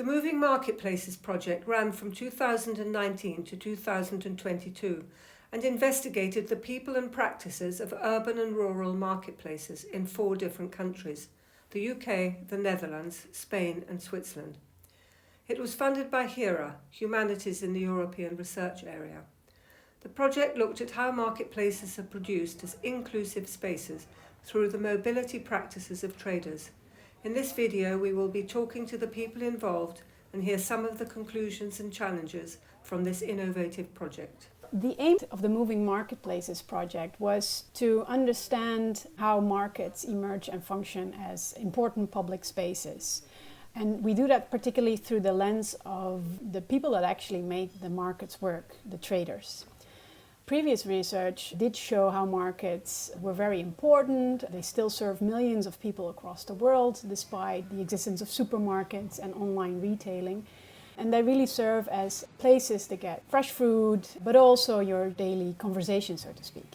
The Moving Marketplaces project ran from 2019 to 2022 and investigated the people and practices of urban and rural marketplaces in 4 different countries: the UK, the Netherlands, Spain and Switzerland. It was funded by HERA, Humanities in the European Research Area. The project looked at how marketplaces are produced as inclusive spaces through the mobility practices of traders. In this video, we will be talking to the people involved and hear some of the conclusions and challenges from this innovative project. The aim of the Moving Marketplaces project was to understand how markets emerge and function as important public spaces. And we do that particularly through the lens of the people that actually make the markets work, the traders. Previous research did show how markets were very important. They still serve millions of people across the world, despite the existence of supermarkets and online retailing. And they really serve as places to get fresh food, but also your daily conversation, so to speak.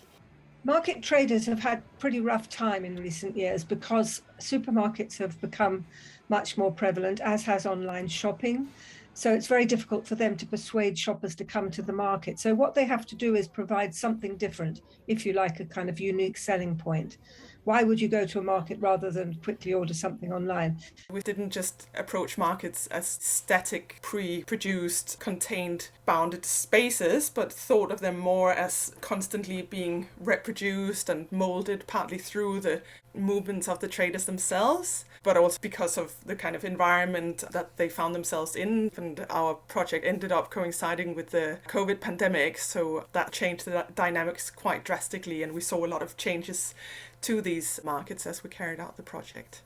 Market traders have had a pretty rough time in recent years because supermarkets have become much more prevalent, as has online shopping. So it's very difficult for them to persuade shoppers to come to the market. So what they have to do is provide something different, if you like, a kind of unique selling point. Why would you go to a market rather than quickly order something online? We didn't just approach markets as static, pre-produced, contained, bounded spaces, but thought of them more as constantly being reproduced and molded, partly through the movements of the traders themselves, but also because of the kind of environment that they found themselves in. And our project ended up coinciding with the COVID pandemic, so that changed the dynamics quite drastically, and we saw a lot of changes to these markets as we carried out the project.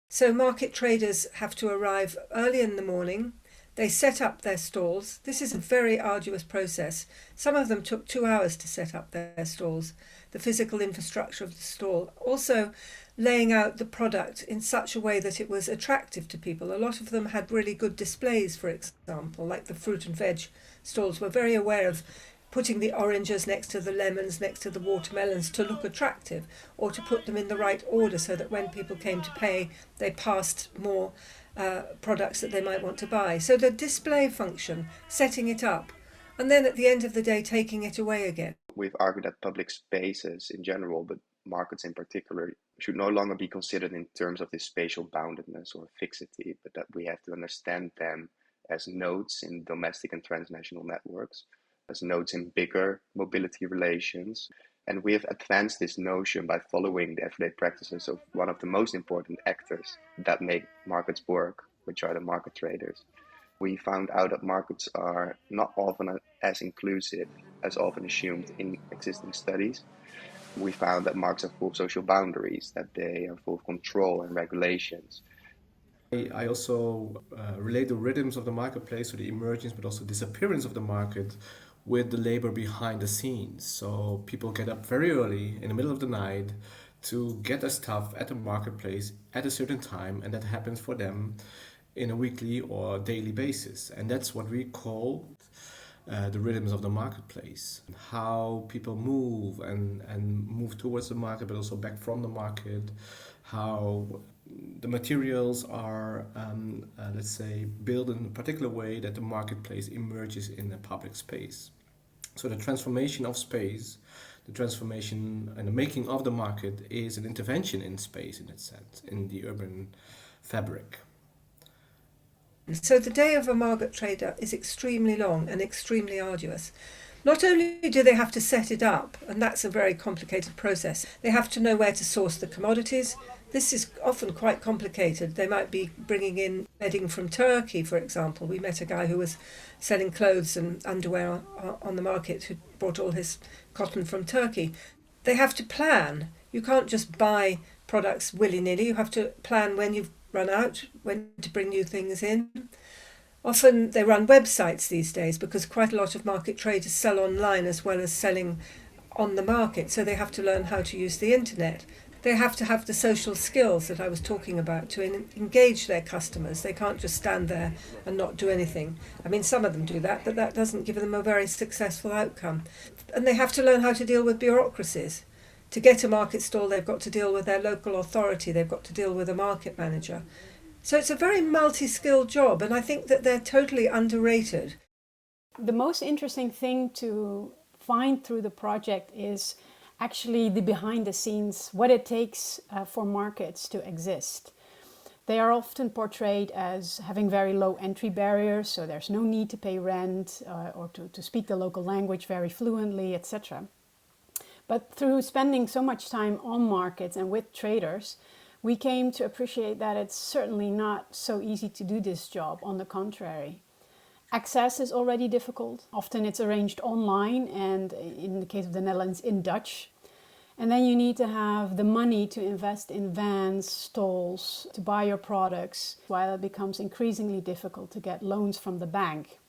So market traders have to arrive early in the morning. They set up their stalls. This is a very arduous process. Some of them took 2 hours to set up their stalls. The physical infrastructure of the stall. Also laying out the product in such a way that it was attractive to people. A lot of them had really good displays, for example, like the fruit and veg stalls were very aware of putting the oranges next to the lemons, next to the watermelons to look attractive, or to put them in the right order so that when people came to pay, they passed more products that they might want to buy. So the display function, setting it up, and then at the end of the day, taking it away again. We've argued that public spaces in general, but markets in particular, should no longer be considered in terms of this spatial boundedness or fixity, but that we have to understand them as nodes in domestic and transnational networks, as nodes in bigger mobility relations. And we have advanced this notion by following the everyday practices of one of the most important actors that make markets work, which are the market traders. We found out that markets are not often as inclusive as often assumed in existing studies. We found that markets are full of social boundaries, that they are full of control and regulations. I also relate the rhythms of the marketplace to the emergence but also disappearance of the market with the labor behind the scenes. So people get up very early in the middle of the night to get their stuff at the marketplace at a certain time, and that happens for them in a weekly or daily basis. And that's what we call the rhythms of the marketplace. How people move and move towards the market, but also back from the market. How the materials are, let's say, built in a particular way that the marketplace emerges in the public space. So the transformation of space, the transformation and the making of the market is an intervention in space, in that sense, in the urban fabric. So the day of a market trader is extremely long and extremely arduous. Not only do they have to set it up, and that's a very complicated process, they have to know where to source the commodities. This is often quite complicated. They might be bringing in bedding from Turkey, for example. We met a guy who was selling clothes and underwear on the market who brought all his cotton from Turkey. They have to plan. You can't just buy products willy-nilly. You have to plan when you've run out, when to bring new things in. Often they run websites these days because quite a lot of market traders sell online as well as selling on the market. So they have to learn how to use the internet. They have to have the social skills that I was talking about to engage their customers. They can't just stand there and not do anything. I mean, some of them do that, but that doesn't give them a very successful outcome. And they have to learn how to deal with bureaucracies. To get a market stall, they've got to deal with their local authority. They've got to deal with a market manager. So it's a very multi-skilled job, and I think that they're totally underrated. The most interesting thing to find through the project is actually the behind the scenes, what it takes for markets to exist. They are often portrayed as having very low entry barriers, so there's no need to pay rent or to speak the local language very fluently, etc. But through spending so much time on markets and with traders, we came to appreciate that it's certainly not so easy to do this job. On the contrary, access is already difficult. Often it's arranged online, and in the case of the Netherlands, in Dutch. And then you need to have the money to invest in vans, stalls, to buy your products, while it becomes increasingly difficult to get loans from the bank,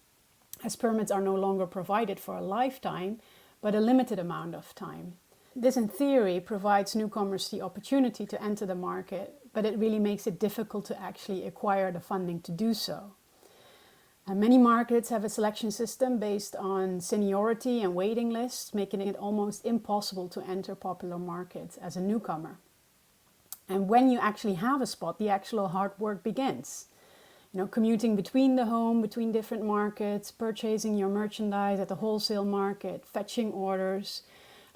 as permits are no longer provided for a lifetime, but a limited amount of time. This, in theory, provides newcomers the opportunity to enter the market, but it really makes it difficult to actually acquire the funding to do so. And many markets have a selection system based on seniority and waiting lists, making it almost impossible to enter popular markets as a newcomer. And when you actually have a spot, the actual hard work begins. Commuting between the home, between different markets, purchasing your merchandise at the wholesale market, fetching orders,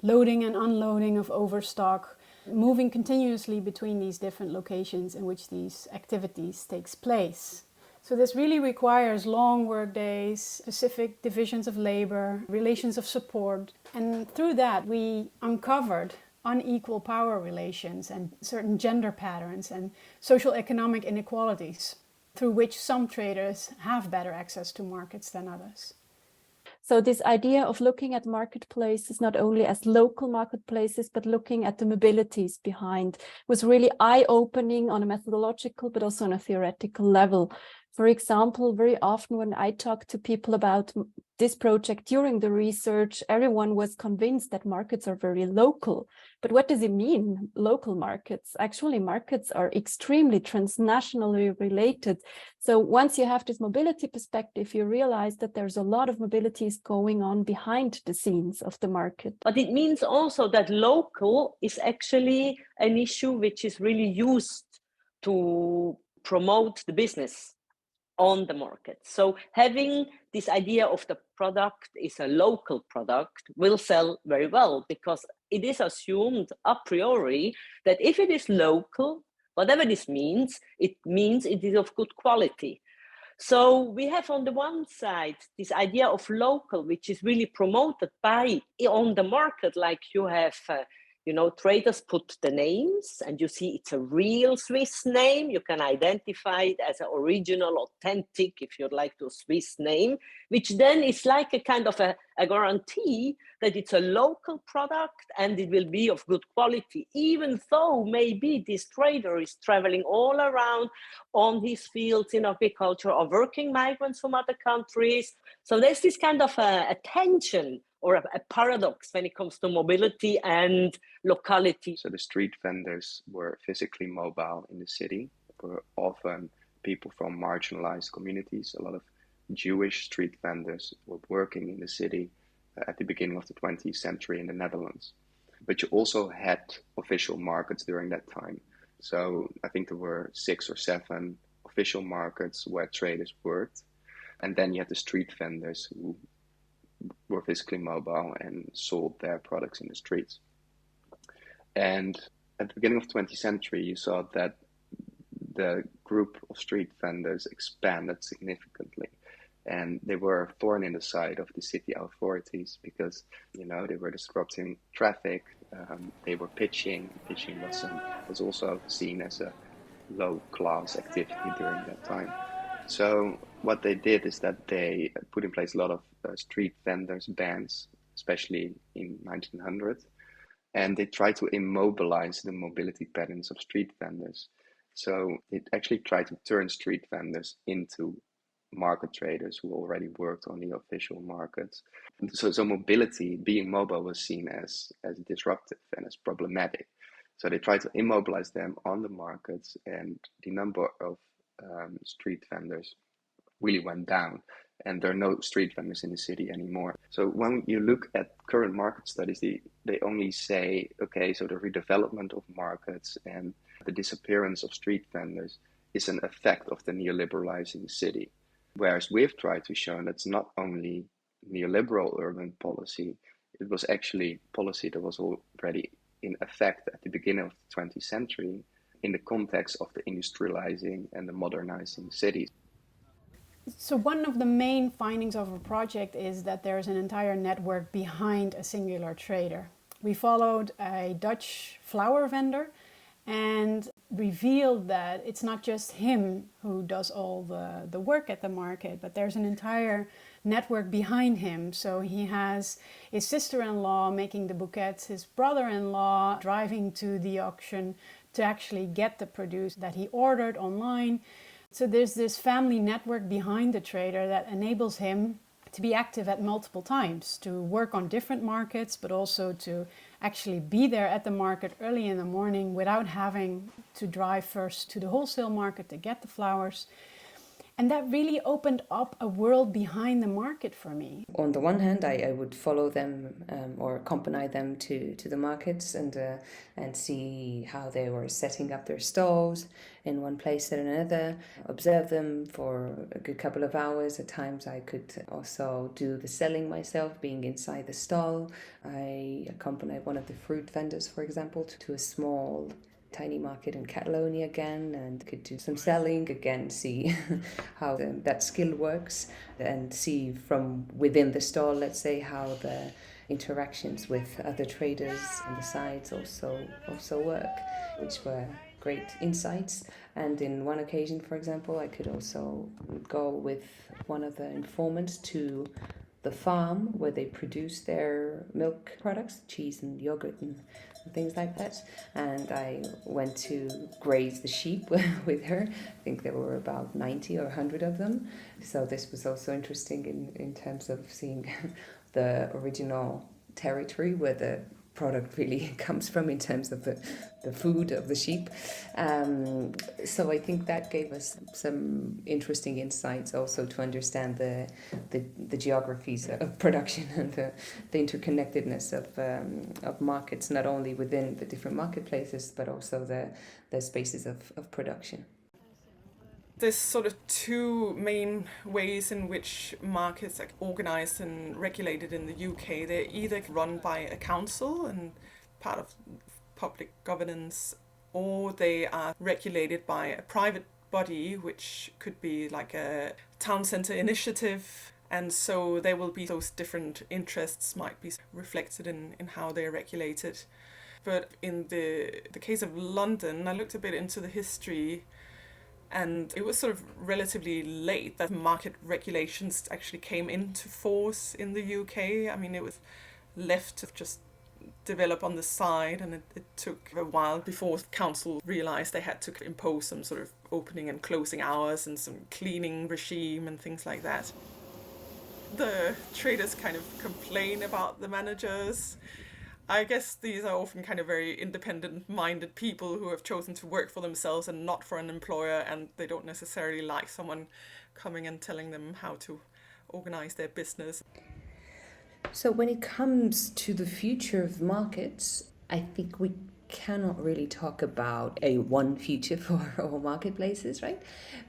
loading and unloading of overstock, moving continuously between these different locations in which these activities takes place. So this really requires long work days, specific divisions of labor, relations of support. And through that, we uncovered unequal power relations and certain gender patterns and social economic inequalities through which some traders have better access to markets than others. So this idea of looking at marketplaces not only as local marketplaces, but looking at the mobilities behind was really eye-opening on a methodological, but also on a theoretical level. For example, very often when I talk to people about this project during the research, everyone was convinced that markets are very local. But what does it mean, local markets? Actually, markets are extremely transnationally related. So once you have this mobility perspective, you realize that there's a lot of mobilities going on behind the scenes of the market. But it means also that local is actually an issue which is really used to promote the business on the market. So having this idea of the product is a local product will sell very well, because it is assumed a priori that if it is local, whatever this means it is of good quality. So we have on the one side this idea of local, which is really promoted by on the market, like you have traders put the names and you see it's a real Swiss name. You can identify it as an original, authentic, if you'd like to, Swiss name, which then is like a kind of a guarantee that it's a local product and it will be of good quality, even though maybe this trader is traveling all around on his fields in agriculture or working migrants from other countries. So there's this kind of a tension or a paradox when it comes to mobility and locality. So the street vendors were physically mobile in the city, were often people from marginalized communities. A lot of Jewish street vendors were working in the city at the beginning of the 20th century in the Netherlands. But you also had official markets during that time. So I think there were 6 or 7 official markets where traders worked. And then you had the street vendors who were physically mobile and sold their products in the streets. And at the beginning of the 20th century, you saw that the group of street vendors expanded significantly. And they were a thorn in the side of the city authorities because, they were disrupting traffic. They were pitching. Pitching was also seen as a low-class activity during that time. So what they did is that they put in place a lot of street vendors bans, especially in 1900, and they tried to immobilize the mobility patterns of street vendors. So it actually tried to turn street vendors into market traders who already worked on the official markets. So mobility, being mobile, was seen as disruptive and as problematic. So they tried to immobilize them on the markets, and the number of street vendors really went down, and there are no street vendors in the city anymore. So when you look at current market studies, they only say, okay, so the redevelopment of markets and the disappearance of street vendors is an effect of the neoliberalizing city. Whereas we've tried to show that's not only neoliberal urban policy, it was actually policy that was already in effect at the beginning of the 20th century in the context of the industrializing and the modernizing cities. So one of the main findings of our project is that there's an entire network behind a singular trader. We followed a Dutch flower vendor and revealed that it's not just him who does all the work at the market, but there's an entire network behind him. So he has his sister-in-law making the bouquets, his brother-in-law driving to the auction to actually get the produce that he ordered online. So there's this family network behind the trader that enables him to be active at multiple times, to work on different markets, but also to actually be there at the market early in the morning without having to drive first to the wholesale market to get the flowers. And that really opened up a world behind the market for me. On the one hand, I would follow them or accompany them to the markets and see how they were setting up their stalls in one place or another, observe them for a good couple of hours. At times I could also do the selling myself, being inside the stall. I accompanied one of the fruit vendors, for example, to a small tiny market in Catalonia again, and could do some selling again, see how that skill works, and see from within the stall, let's say, how the interactions with other traders on the sides also work, which were great insights. And in one occasion, for example, I could also go with one of the informants to the farm where they produce their milk products, cheese and yogurt and things like that. And I went to graze the sheep with her. I think there were about 90 or 100 of them. So this was also interesting in terms of seeing the original territory where the product really comes from in terms of the food of the sheep. So I think that gave us some interesting insights also to understand the geographies of production and the interconnectedness of markets, not only within the different marketplaces, but also the spaces of production. There's sort of two main ways in which markets are organized and regulated in the UK. They're either run by a council and part of public governance, or they are regulated by a private body, which could be like a town centre initiative. And so there will be those different interests might be reflected in how they're regulated. But in the case of London, I looked a bit into the history, and it was sort of relatively late that market regulations actually came into force in the UK. I mean, it was left to just develop on the side, and it took a while before council realised they had to impose some sort of opening and closing hours and some cleaning regime and things like that. The traders kind of complain about the managers. I guess these are often kind of very independent-minded people who have chosen to work for themselves and not for an employer, and they don't necessarily like someone coming and telling them how to organize their business. So when it comes to the future of markets, I think we cannot really talk about a one future for all marketplaces, right?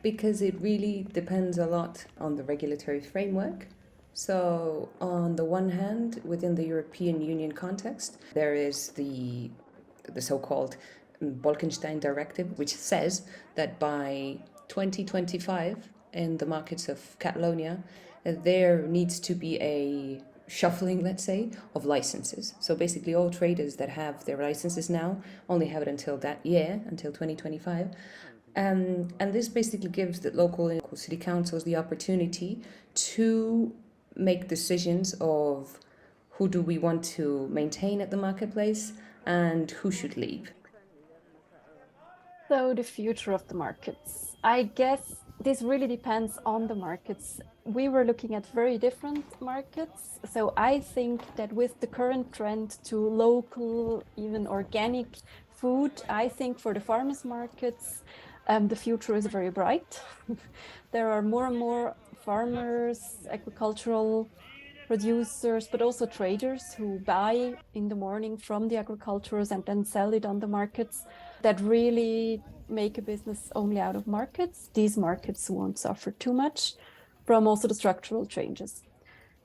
Because it really depends a lot on the regulatory framework. So on the one hand, within the European Union context, there is the so-called Bolkestein Directive, which says that by 2025, in the markets of Catalonia, there needs to be a shuffling, let's say, of licenses. So basically all traders that have their licenses now only have it until that year, until 2025. And this basically gives the local and city councils the opportunity to make decisions of who do we want to maintain at the marketplace and who should leave. So the future of the markets. I guess this really depends on the markets. We were looking at very different markets. So I think that with the current trend to local, even organic food, I think for the farmers markets, the future is very bright. There are more and more farmers, agricultural producers, but also traders who buy in the morning from the agriculturists and then sell it on the markets. that really make a business only out of markets, these markets won't suffer too much from also the structural changes.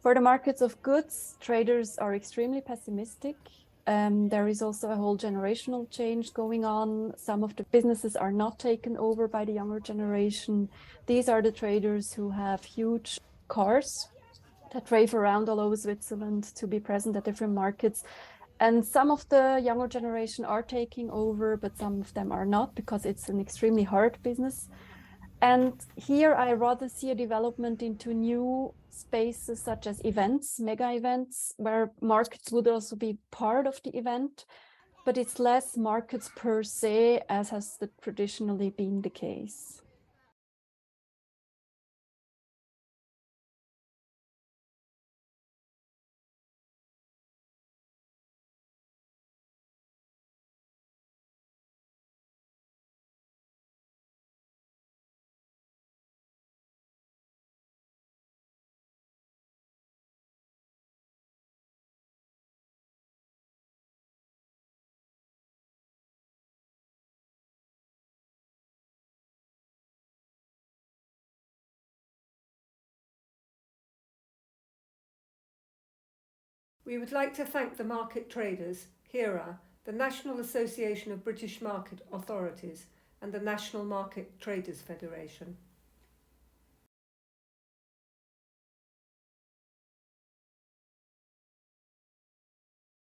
For the markets of goods, traders are extremely pessimistic. There is also a whole generational change going on. Some of the businesses are not taken over by the younger generation. These are the traders who have huge cars that drive around all over Switzerland to be present at different markets. And some of the younger generation are taking over, but some of them are not, because it's an extremely hard business. And here I rather see a development into new spaces such as events, mega events, where markets would also be part of the event, but it's less markets per se, as has traditionally been the case. We would like to thank the market traders, HERA, the National Association of British Market Authorities, and the National Market Traders Federation.